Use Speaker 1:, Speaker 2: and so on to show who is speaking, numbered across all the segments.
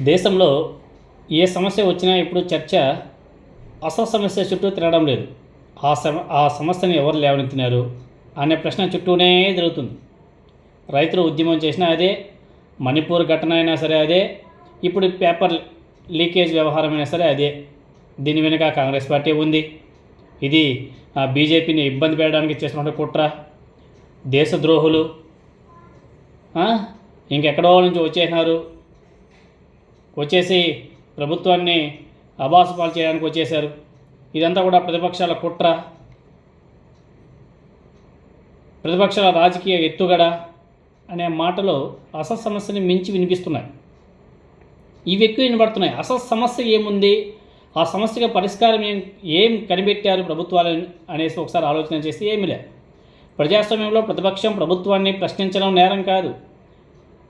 Speaker 1: దేశంలో ఏ సమస్య వచ్చినా ఇప్పుడు చర్చ అసలు సమస్య చుట్టూ తిరగడం లేదు. ఆ సమస్యని ఎవరు లేవనెత్తినారు అనే ప్రశ్న చుట్టూనే జరుగుతుంది. రైతులు ఉద్యమం చేసినా అదే, మణిపూర్ ఘటన అయినా సరే అదే, ఇప్పుడు పేపర్ లీకేజ్ వ్యవహారమైనా సరే అదే. దీని వెనుక కాంగ్రెస్ పార్టీ ఉంది. ఇది బీజేపీని ఇబ్బంది పెట్టడానికి చేస్తున్న కుట్ర. దేశద్రోహులు ఇంకెక్కడో నుంచి వచ్చేసి ప్రభుత్వాన్ని అబాసుపాలు చేయడానికి వచ్చేశారు. ఇదంతా కూడా ప్రతిపక్షాల కుట్ర, ప్రతిపక్షాల రాజకీయ ఎత్తుగడ అనే మాటలు అసలు సమస్యని మించి వినిపిస్తున్నాయి. ఇవి ఎక్కువ వినబడుతున్నాయి. అసలు సమస్య ఏముంది, ఆ సమస్యగా పరిష్కారం ఏం కనిపెట్టారు ప్రభుత్వాలు అనేసి ఒకసారి ఆలోచన చేస్తే ఏమీ లేదు. ప్రజాస్వామ్యంలో ప్రతిపక్షం ప్రభుత్వాన్ని ప్రశ్నించడం నేరం కాదు,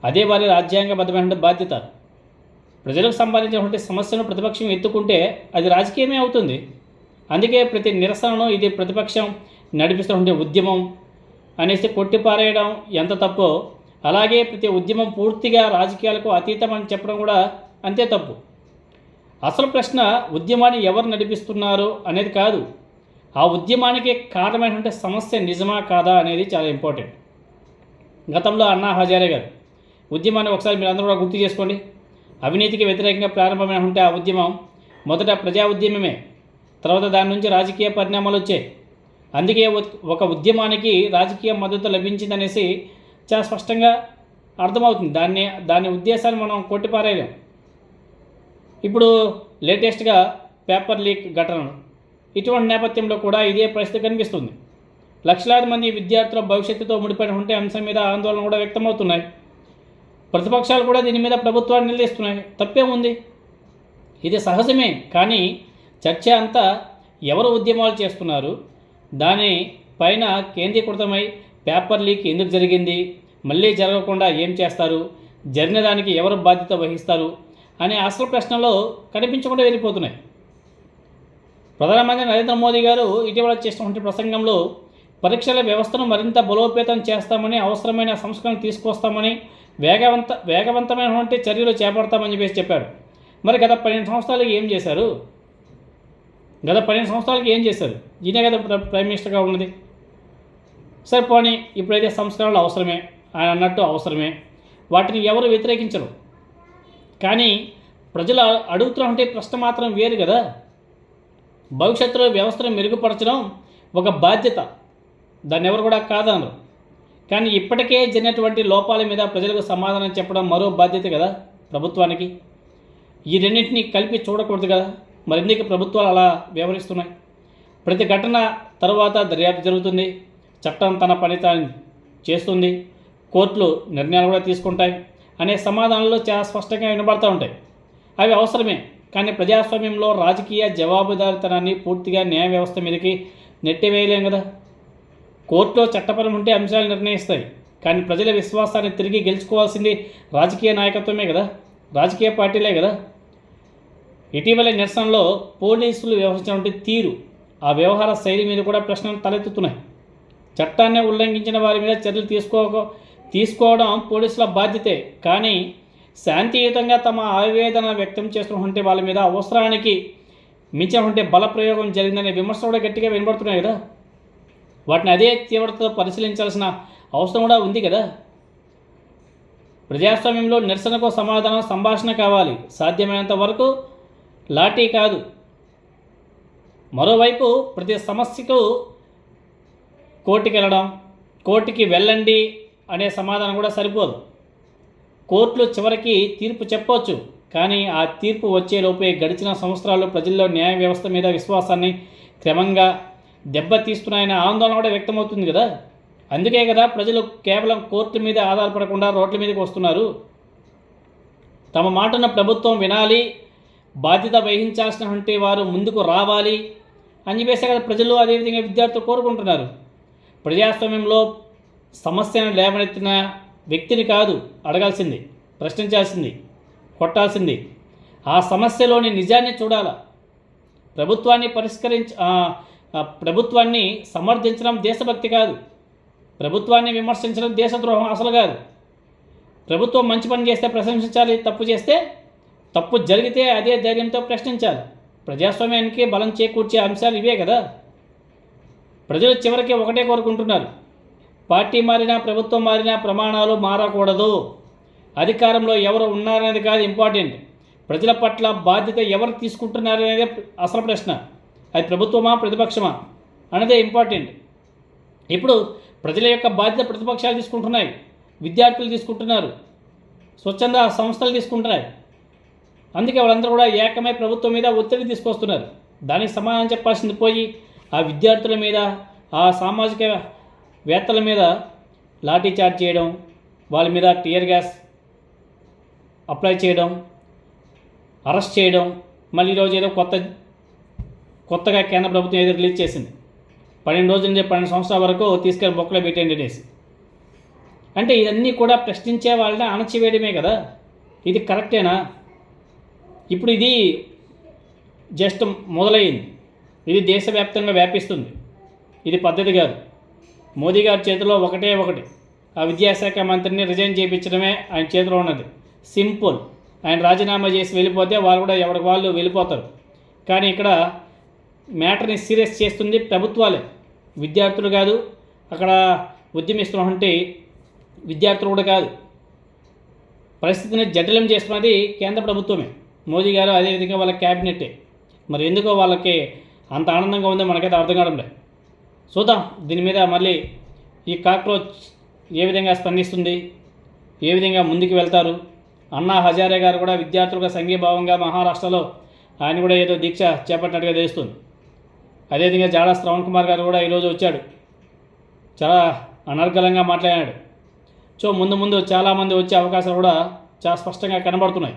Speaker 1: అదే వారి రాజ్యాంగబద్ధమైన బాధ్యత. ప్రజలకు సంబంధించినటువంటి సమస్యను ప్రతిపక్షం ఎత్తుకుంటే అది రాజకీయమే అవుతుంది. అందుకే ప్రతి నిరసనను ఇది ప్రతిపక్షం నడిపిస్తున్నటువంటి ఉద్యమం అనేసి కొట్టిపారేయడం ఎంత తప్పో, అలాగే ప్రతి ఉద్యమం పూర్తిగా రాజకీయాలకు అతీతం అని చెప్పడం కూడా అంతే తప్పు. అసలు ప్రశ్న ఉద్యమాన్ని ఎవరు నడిపిస్తున్నారు అనేది కాదు, ఆ ఉద్యమానికి కారణమైనటువంటి సమస్య నిజమా కాదా అనేది చాలా ఇంపార్టెంట్. గతంలో అన్నా హజారే గారు ఉద్యమాన్ని ఒకసారి మీరు అందరూ కూడా గుర్తు చేసుకోండి. అవినీతికి వ్యతిరేకంగా ప్రారంభమైనటువంటి ఆ ఉద్యమం మొదట ప్రజా ఉద్యమమే, తర్వాత దాని నుంచి రాజకీయ పరిణామాలు వచ్చాయి. అందుకే ఒక ఉద్యమానికి రాజకీయ మద్దతు లభించిందనేసి చాలా స్పష్టంగా అర్థమవుతుంది. దాని ఉద్దేశాన్ని మనం కొట్టిపారేయలేం. ఇప్పుడు లేటెస్ట్గా పేపర్ లీక్ ఘటనలు, ఇటువంటి నేపథ్యంలో కూడా ఇదే పరిస్థితి కనిపిస్తుంది. లక్షలాది మంది విద్యార్థుల భవిష్యత్తుతో ముడిపడినటువంటి అంశం మీద ఆందోళన కూడా వ్యక్తమవుతున్నాయి. ప్రతిపక్షాలు కూడా దీని మీద ప్రభుత్వాన్ని నిలదీస్తున్నాయి. తప్పేముంది, ఇది సహజమే. కానీ చర్చ అంతా ఎవరు ఉద్యమాలు చేస్తున్నారు, దాని పైన కేంద్రీకృతమై పేపర్ లీక్ ఎందుకు జరిగింది, మళ్ళీ జరగకుండా ఏం చేస్తారు, జరిగిన దానికి ఎవరు బాధ్యత వహిస్తారు అనే అసలు ప్రశ్నలో కనిపించకుండా వెళ్ళిపోతున్నాయి. ప్రధానమంత్రి నరేంద్ర మోదీ గారు ఇటీవల చేసినటువంటి ప్రసంగంలో పరీక్షల వ్యవస్థను మరింత బలోపేతం చేస్తామని, అవసరమైన సంస్కరణలు తీసుకొస్తామని, వేగవంతమైనటువంటి చర్యలు చేపడతామని చెప్పారు. మరి గత 12 సంవత్సరాలకి ఏం చేశారు? ఈయనే కదా ప్రైమ్ మినిస్టర్గా ఉన్నది. సరే పోనీ, ఇప్పుడైతే సంస్కరణలు అవసరమే, ఆయన అన్నట్టు అవసరమే, వాటిని ఎవరు వ్యతిరేకించరు. కానీ ప్రజలు అడుగుతున్నటువంటి ప్రశ్న మాత్రం వేరు కదా. భవిష్యత్తులో వ్యవస్థను మెరుగుపరచడం ఒక బాధ్యత, దాన్ని ఎవరు కూడా కాదనరు. కానీ ఇప్పటికే జరిగినటువంటి లోపాల మీద ప్రజలకు సమాధానం చెప్పడం మరో బాధ్యత కదా ప్రభుత్వానికి. ఈ రెండింటినీ కలిపి చూడకూడదు కదా. మరెందుకు ప్రభుత్వాలు అలా వ్యవహరిస్తున్నాయి? ప్రతి ఘటన తర్వాత దర్యాప్తు జరుగుతుంది, చట్టం తన పని తాను చేస్తుంది, కోర్టులు నిర్ణయాలు కూడా తీసుకుంటాయి అనే సమాధానాలు చాలా స్పష్టంగా వినబడుతూ ఉంటాయి. అవి అవసరమే. కానీ ప్రజాస్వామ్యంలో రాజకీయ జవాబుదారీతనాన్ని పూర్తిగా న్యాయ వ్యవస్థ మీదకి నెట్టివేయలేం కదా. కోర్టులో చట్టపరం ఉంటే అంశాలు నిర్ణయిస్తాయి, కానీ ప్రజల విశ్వాసాన్ని తిరిగి గెలుచుకోవాల్సింది రాజకీయ నాయకత్వమే కదా, రాజకీయ పార్టీలే కదా. ఇటీవల నిరసనలో పోలీసులు వ్యవహరించినటువంటి తీరు, ఆ వ్యవహార శైలి మీద కూడా ప్రశ్నలు తలెత్తుతున్నాయి. చట్టాన్ని ఉల్లంఘించిన వారి మీద చర్యలు తీసుకోవడం పోలీసుల బాధ్యతే. కానీ శాంతియుతంగా తమ ఆవేదన వ్యక్తం చేస్తున్నటువంటి వాళ్ళ మీద అవసరానికి మించినటువంటి బలప్రయోగం జరిగిందనే విమర్శలు కూడా గట్టిగా వినబడుతున్నాయి కదా. వాటిని అదే తీవ్రతతో పరిశీలించాల్సిన అవసరం కూడా ఉంది కదా. ప్రజాస్వామ్యంలో నిరసనకు సమాధానం సంభాషణ కావాలి, సాధ్యమైనంత వరకు లాఠీ కాదు. మరోవైపు ప్రతి సమస్యకు కోర్టుకి వెళ్ళండి అనే సమాధానం కూడా సరిపోదు. కోర్టులు చివరికి తీర్పు చెప్పవచ్చు, కానీ ఆ తీర్పు వచ్చేలోపే గడిచిన సంవత్సరాలు ప్రజల్లో న్యాయ వ్యవస్థ మీద విశ్వాసాన్ని క్రమంగా దెబ్బతీస్తున్నాయనే ఆందోళన కూడా వ్యక్తమవుతుంది కదా. అందుకే కదా ప్రజలు కేవలం కోర్టు మీద ఆధారపడకుండా రోడ్ల మీదకి వస్తున్నారు. తమ మాటను ప్రభుత్వం వినాలి, బాధ్యత వహించాల్సినటువంటి వారు ముందుకు రావాలి అని చెప్పేసి కదా ప్రజలు, అదేవిధంగా విద్యార్థులు కోరుకుంటున్నారు. ప్రజాస్వామ్యంలో సమస్యను లేవనెత్తిన వ్యక్తిని కాదు అడగాల్సింది, ప్రశ్నించాల్సింది, కొట్టాల్సింది. ఆ సమస్యలోని నిజాన్ని చూడాలా. ప్రభుత్వాన్ని సమర్థించడం దేశభక్తి కాదు, ప్రభుత్వాన్ని విమర్శించడం దేశద్రోహం అసలు కాదు. ప్రభుత్వం మంచి పని చేస్తే ప్రశంసించాలి, తప్పు చేస్తే తప్పు జరిగితే అదే ధైర్యంతో ప్రశ్నించాలి. ప్రజాస్వామ్యానికి బలం చేకూర్చే అంశాలు ఇవే కదా. ప్రజలు చివరికి ఒకటే కోరుకుంటున్నారు, పార్టీ మారినా ప్రభుత్వం మారినా ప్రమాణాలు మారకూడదు. అధికారంలో ఎవరు ఉన్నారనేది కాదు ఇంపార్టెంట్, ప్రజల పట్ల బాధ్యత ఎవరు తీసుకుంటున్నారనేదే అసలు ప్రశ్న. అది ప్రభుత్వమా ప్రతిపక్షమా అనేదే ఇంపార్టెంట్. ఇప్పుడు ప్రజల యొక్క బాధ్యత ప్రతిపక్షాలు తీసుకుంటున్నాయి, విద్యార్థులు తీసుకుంటున్నారు, స్వచ్ఛంద సంస్థలు తీసుకుంటున్నాయి. అందుకే వాళ్ళందరూ కూడా ఏకమై ప్రభుత్వం మీద ఒత్తిడి తీసుకొస్తున్నారు. దానికి సమాధానం చెప్పాల్సింది పోయి ఆ విద్యార్థుల మీద, ఆ సామాజిక వేత్తల మీద లాఠీ చార్జ్ చేయడం, వాళ్ళ మీద టియర్ గ్యాస్ అప్లై చేయడం, అరెస్ట్ చేయడం. మళ్ళీ ఈరోజు ఏదో కొత్తగా కేంద్ర ప్రభుత్వం ఏదో రిలీజ్ చేసింది, 12 రోజుల నుంచి 12 సంవత్సరాల వరకు తీసుకెళ్ళి బొక్కలో పెట్టండి అనేసి. అంటే ఇవన్నీ కూడా ప్రశ్నించే వాళ్ళని అణచివేయడమే కదా. ఇది కరెక్టేనా? ఇప్పుడు ఇది జస్ట్ మొదలైంది, ఇది దేశవ్యాప్తంగా వ్యాపిస్తుంది. ఇది పద్ధతి కాదు. మోదీ గారి చేతిలో ఒకటే ఒకటి, ఆ విద్యాశాఖ మంత్రిని రిజైన్ చేయించడమే ఆయన చేతిలో ఉన్నది. సింపుల్. ఆయన రాజీనామా చేసి వెళ్ళిపోతే వాళ్ళు కూడా ఎవరికి వాళ్ళు వెళ్ళిపోతారు. కానీ ఇక్కడ మ్యాటర్ని సీరియస్ చేస్తుంది ప్రభుత్వాలే, విద్యార్థులు కాదు. అక్కడ ఉద్యమిస్తున్నటువంటి విద్యార్థులు కూడా కాదు. పరిస్థితిని జటిలం చేస్తున్నది కేంద్ర ప్రభుత్వమే, మోదీ గారు, అదేవిధంగా వాళ్ళ క్యాబినెట్టే. మరి ఎందుకో వాళ్ళకి అంత ఆనందంగా ఉందో మనకైతే అర్థం కావడం లేదు. చూద్దాం దీని మీద మళ్ళీ ఈ కాక్రోచ్ ఏ విధంగా స్పందిస్తుంది, ఏ విధంగా ముందుకు వెళ్తారు. అన్నా హజారే గారు కూడా విద్యార్థులుగా సంఘీభావంగా మహారాష్ట్రలో ఆయన కూడా ఏదో దీక్ష చేపట్టినట్టుగా తెలుస్తుంది. అదేవిధంగా జాడా శ్రవణ్ కుమార్ గారు కూడా ఈరోజు వచ్చాడు, చాలా అనర్గళంగా మాట్లాడాడు. సో ముందు చాలామంది వచ్చే అవకాశాలు కూడా చాలా స్పష్టంగా కనబడుతున్నాయి.